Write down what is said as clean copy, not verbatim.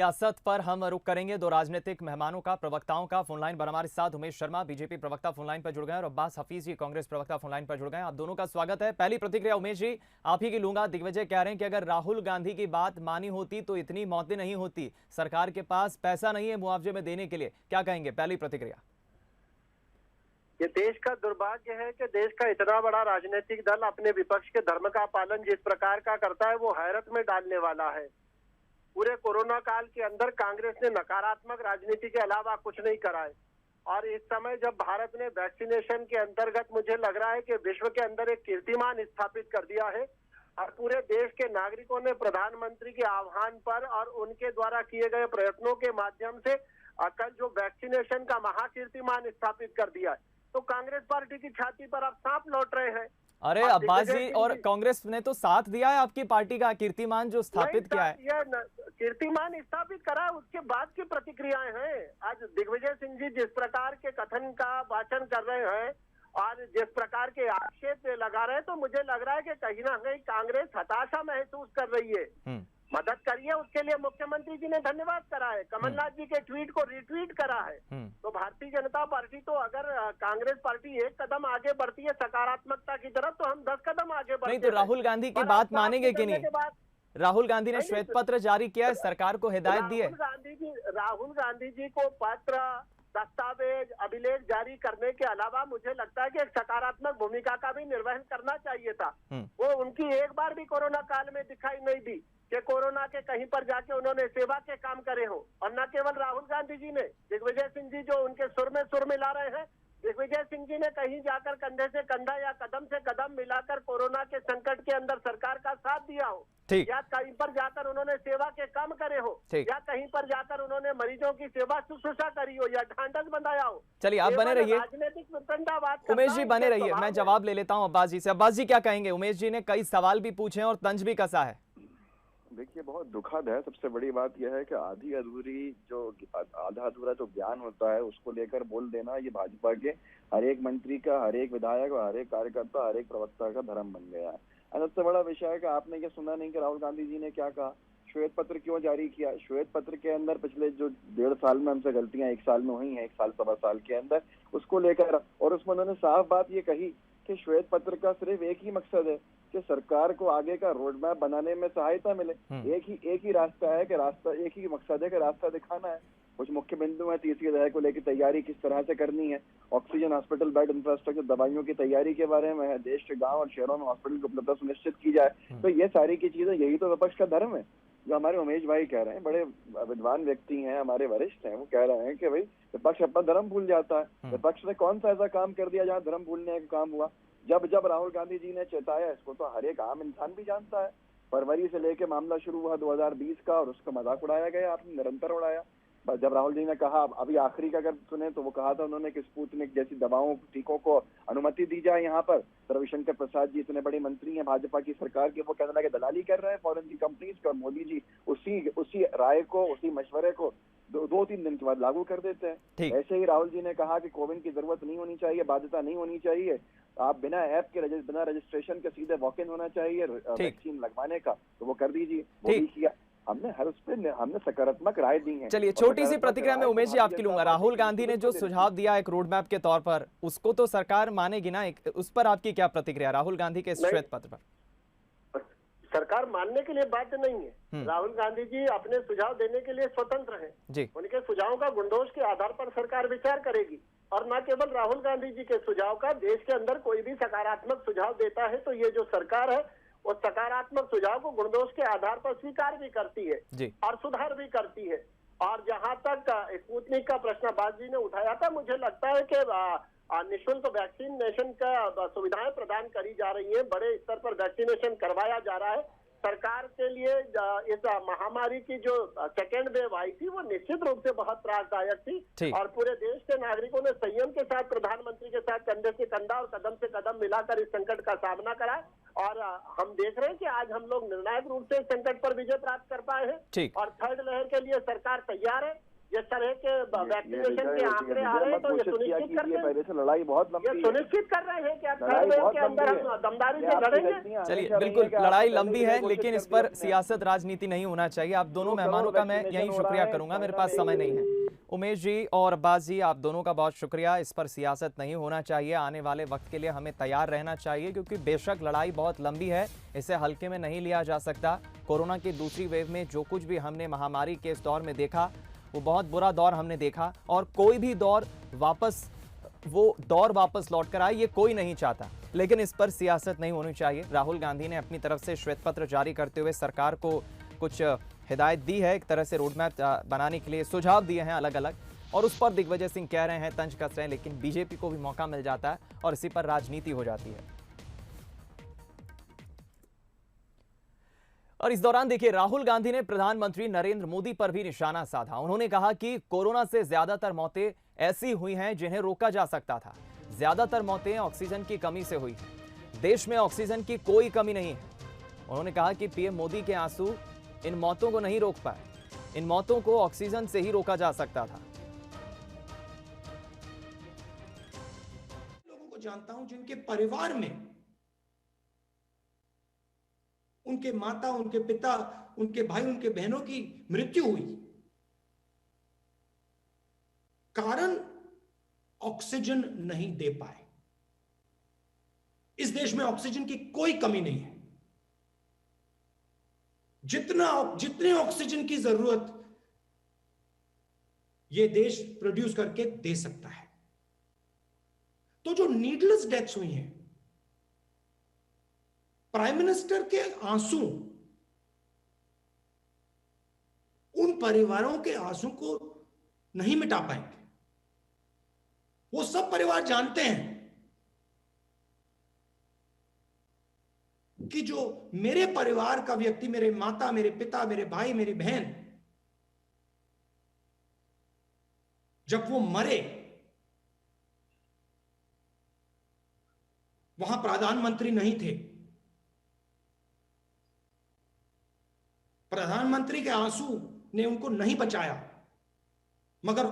सियासत पर हम रुख करेंगे दो राजनीतिक मेहमानों का, प्रवक्ताओं का। फोनलाइन पर हमारे साथ उमेश शर्मा बीजेपी प्रवक्ता फोनलाइन पर जुड़ गए और अब्बास हफीज जी कांग्रेस प्रवक्ता फोनलाइन पर जुड़ गए। आप दोनों का स्वागत है। पहली प्रतिक्रिया उमेश जी आप ही की लूंगा। दिग्विजय कह रहे हैं कि अगर राहुल गांधी की बात मानी होती तो इतनी मौतें नहीं होती, सरकार के पास पैसा नहीं है मुआवजे में देने के लिए, क्या कहेंगे? पहली प्रतिक्रिया। ये देश का दुर्भाग्य है कि देश का इतना बड़ा राजनीतिक दल अपने विपक्ष के धर्म का पालन जिस प्रकार का करता है वो हैरत में डालने वाला है। पूरे कोरोना काल के अंदर कांग्रेस ने नकारात्मक राजनीति के अलावा कुछ नहीं करा है और इस समय जब भारत ने वैक्सीनेशन के अंतर्गत मुझे लग रहा है कि विश्व के अंदर एक कीर्तिमान स्थापित कर दिया है और पूरे देश के नागरिकों ने प्रधानमंत्री के आह्वान पर और उनके द्वारा किए गए प्रयत्नों के माध्यम से कल जो वैक्सीनेशन का महाकीर्तिमान स्थापित कर दिया है, तो कांग्रेस पार्टी की छाती पर अब सांप लौट रहे हैं। अरे अब्बास जी, और कांग्रेस ने तो साथ दिया है आपकी पार्टी का, कीर्तिमान जो स्थापित किया है। कीर्तिमान स्थापित करा उसके बाद की प्रतिक्रियाएं हैं। आज दिग्विजय सिंह जी जिस प्रकार के कथन का वाचन कर रहे हैं और जिस प्रकार के आक्षेप लगा रहे हैं, तो मुझे लग रहा है कि कहीं ना कहीं कांग्रेस हताशा महसूस कर रही है। मदद करिए, उसके लिए मुख्यमंत्री जी ने धन्यवाद करा है, कमलनाथ जी के ट्वीट को रिट्वीट करा है। तो भारतीय जनता पार्टी तो अगर कांग्रेस पार्टी एक कदम आगे बढ़ती है सकारात्मकता की तरफ, तो हम 10 कदम आगे बढ़ते हैं। नहीं तो राहुल गांधी की बात मानेंगे कि नहीं? राहुल गांधी ने श्वेत पत्र जारी किया है, सरकार को हिदायत दी है। राहुल गांधी जी को पत्र, दस्तावेज, अभिलेख जारी करने के अलावा मुझे लगता है कि एक सकारात्मक भूमिका का भी निर्वहन करना चाहिए था। वो उनकी एक बार भी कोरोना काल में दिखाई नहीं दी कि कोरोना के कहीं पर जाके उन्होंने सेवा के काम करे हो। और न केवल राहुल गांधी जी ने, दिग्विजय सिंह जी जो उनके सुर मिला रहे हैं, दिग्विजय सिंह जी ने कहीं जाकर कंधे से कंधा या कदम से कदम मिलाकर कोरोना के संकट के अंदर सरकार का साथ दिया हो, या कहीं पर जाकर उन्होंने सेवा के काम करे हो, या कहीं पर जाकर उन्होंने मरीजों की सेवा शुश्रूषा करी हो या ढांढस बंधाया हो। चलिए आप बने रहिए, राजनीतिक वितंडावाद। उमेश जी बने रहिए, मैं जवाब ले लेता हूँ अब्बास जी से। अब्बास जी क्या कहेंगे? उमेश जी ने कई सवाल भी पूछे और तंज भी कसा है। देखिए, बहुत दुखद है। सबसे बड़ी बात यह है कि आधा अधूरा जो ज्ञान होता है उसको लेकर बोल देना, ये भाजपा के हर एक मंत्री का, हर एक विधायक और हर एक कार्यकर्ता, हर एक प्रवक्ता का धर्म बन गया है। सबसे बड़ा विषय है कि आपने ये सुना नहीं कि राहुल गांधी जी ने क्या कहा, श्वेत पत्र क्यों जारी किया। श्वेत पत्र के अंदर पिछले जो 1.5 साल में हमसे गलतियां 1 साल में हुई हैं, 1 साल सवा साल के अंदर, उसको लेकर, और उसमें उन्होंने साफ बात ये कही कि श्वेत पत्र का सिर्फ एक ही मकसद है कि सरकार को आगे का रोड मैप बनाने में सहायता मिले। एक ही रास्ता है कि एक ही मकसद है कि रास्ता दिखाना है। कुछ मुख्य बिंदु है, तीसरी दवाई को लेकर तैयारी किस तरह से करनी है, ऑक्सीजन, हॉस्पिटल बेड, इंफ्रास्ट्रक्चर, दवाइयों की तैयारी के बारे में है, देश के गांव और शहरों में हॉस्पिटल की उपलब्धता सुनिश्चित की जाए। तो ये सारी की चीजें, यही तो विपक्ष का धर्म है। जो हमारे उमेश भाई कह रहे हैं, बड़े विद्वान व्यक्ति हैं, हमारे वरिष्ठ हैं, वो कह रहे हैं कि भाई विपक्ष अपना धर्म भूल जाता है। विपक्ष ने कौन सा ऐसा काम कर दिया जहाँ धर्म भूलने का काम हुआ? जब राहुल गांधी जी ने चेताया, इसको तो हर एक आम इंसान भी जानता है। फरवरी से लेके मामला शुरू हुआ 2020 का, और उसका मजाक उड़ाया गया, आपने निरंतर उड़ाया। जब राहुल जी ने कहा, अभी आखिरी का अगर सुने तो वो कहा था उन्होंने कि स्पुतनिक जैसी दवाओं, टीकों को अनुमति दी जाए यहाँ पर। रविशंकर प्रसाद जी इतने बड़े मंत्री हैं भाजपा की सरकार के, वो कहने लगे दलाली कर रहे हैं फॉरेन की कंपनीज का। मोदी जी उसी राय को, उसी मशवरे को 2-3 दिन के बाद लागू कर देते हैं। ऐसे ही राहुल जी ने कहा कि कोविड की जरूरत नहीं होनी चाहिए, बाध्यता नहीं होनी चाहिए, आप बिना ऐप के बिना रजिस्ट्रेशन के सीधे वॉक इन होना चाहिए वैक्सीन लगवाने का, तो वो कर दीजिए। वो भी किया हमने, हमने सकारात्मक राय दी है। चलिए छोटी सी प्रतिक्रिया में उमेश जी आपकी लूंगा। राहुल गांधी ने जो सुझाव दिया एक रोड मैप के तौर पर, उसको तो सरकार मानेगी ना, उस पर आपकी क्या प्रतिक्रिया राहुल गांधी के श्वेत पत्र पर? सरकार मानने के लिए बाध्य नहीं है। राहुल गांधी जी अपने सुझाव देने के लिए स्वतंत्र हैं। उनके सुझावों का गुणदोष के आधार पर सरकार विचार करेगी। और न केवल राहुल गांधी जी के सुझाव का, देश के अंदर कोई भी सकारात्मक सुझाव देता है तो ये जो सरकार है वो सकारात्मक सुझाव को गुणदोष के आधार पर स्वीकार भी करती है और सुधार भी करती है। और जहां तक स्पुतनिक का प्रश्न अब्बास जी ने उठाया था, मुझे लगता है कि निःशुल्क वैक्सीनेशन का सुविधाएं प्रदान करी जा रही है, बड़े स्तर पर वैक्सीनेशन करवाया जा रहा है। सरकार के लिए इस महामारी की जो सेकेंड वेव आई थी वो निश्चित रूप से बहुत त्रासदायक थी और पूरे देश के नागरिकों ने संयम के साथ प्रधानमंत्री के साथ कंधे से कंधा और कदम से कदम मिलाकर इस संकट का सामना करा। और हम देख रहे हैं कि आज हम लोग निर्णायक रूप से इस संकट पर विजय प्राप्त कर पाए हैं और थर्ड लहर के लिए सरकार तैयार है। जिस तरह के वैक्सीनेशन के आंकड़े आ रहे हैं तो ये सुनिश्चित कर रहे हैं, पहले से लड़ाई बहुत लंबी है, ये सुनिश्चित कर रहे हैं कि अब थर्ड वेव के अंदर हम दमदारी से लड़ेंगे। चलिए, बिल्कुल लड़ाई लंबी है, लेकिन इस पर सियासत राजनीति नहीं होना चाहिए। आप दोनों मेहमानों का मैं यही शुक्रिया करूंगा, मेरे पास समय नहीं है। उमेश जी और अब्बास जी, आप दोनों का बहुत शुक्रिया। इस पर सियासत नहीं होना चाहिए, आने वाले वक्त के लिए हमें तैयार रहना चाहिए, क्योंकि बेशक लड़ाई बहुत लंबी है, इसे हल्के में नहीं लिया जा सकता। कोरोना की दूसरी वेव में जो कुछ भी हमने महामारी के इस दौर में देखा, वो बहुत बुरा दौर हमने देखा, और कोई भी दौर वापस लौट कर आए ये कोई नहीं चाहता, लेकिन इस पर सियासत नहीं होनी चाहिए। राहुल गांधी ने अपनी तरफ से श्वेत पत्र जारी करते हुए सरकार को कुछ हिदायत दी है, एक तरह से रोड मैप बनाने के लिए सुझाव दिए हैं अलग अलग, और उस पर दिग्विजय सिंह कह रहे हैं, तंज कस रहे हैं, लेकिन बीजेपी को भी मौका मिल जाता है और इसी पर राजनीति हो जाती है। और इस दौरान देखिए, राहुल गांधी ने प्रधानमंत्री नरेंद्र मोदी पर भी निशाना साधा। उन्होंने कहा कि कोरोना से ज्यादातर मौतें ऐसी हुई हैं जिन्हें रोका जा सकता था, ज्यादातर मौतें ऑक्सीजन की कमी से हुई हैं। देश में ऑक्सीजन की कोई कमी नहीं है। उन्होंने कहा कि पीएम मोदी के आंसू इन मौतों को नहीं रोक पाए, इन मौतों को ऑक्सीजन से ही रोका जा सकता था। लोगों को जानता हूं जिनके परिवार में उनके माता, उनके पिता, उनके भाई, उनके बहनों की मृत्यु हुई, कारण ऑक्सीजन नहीं दे पाए। इस देश में ऑक्सीजन की कोई कमी नहीं है। जितने ऑक्सीजन की जरूरत यह देश प्रोड्यूस करके दे सकता है। तो जो नीडलेस डेथ्स हुई हैं, प्राइम मिनिस्टर के आंसू उन परिवारों के आंसू को नहीं मिटा पाएंगे। वो सब परिवार जानते हैं कि जो मेरे परिवार का व्यक्ति, मेरे माता, मेरे पिता, मेरे भाई, मेरी बहन, जब वो मरे, वहां प्रधानमंत्री नहीं थे। प्रधानमंत्री के आंसू ने उनको नहीं बचाया, मगर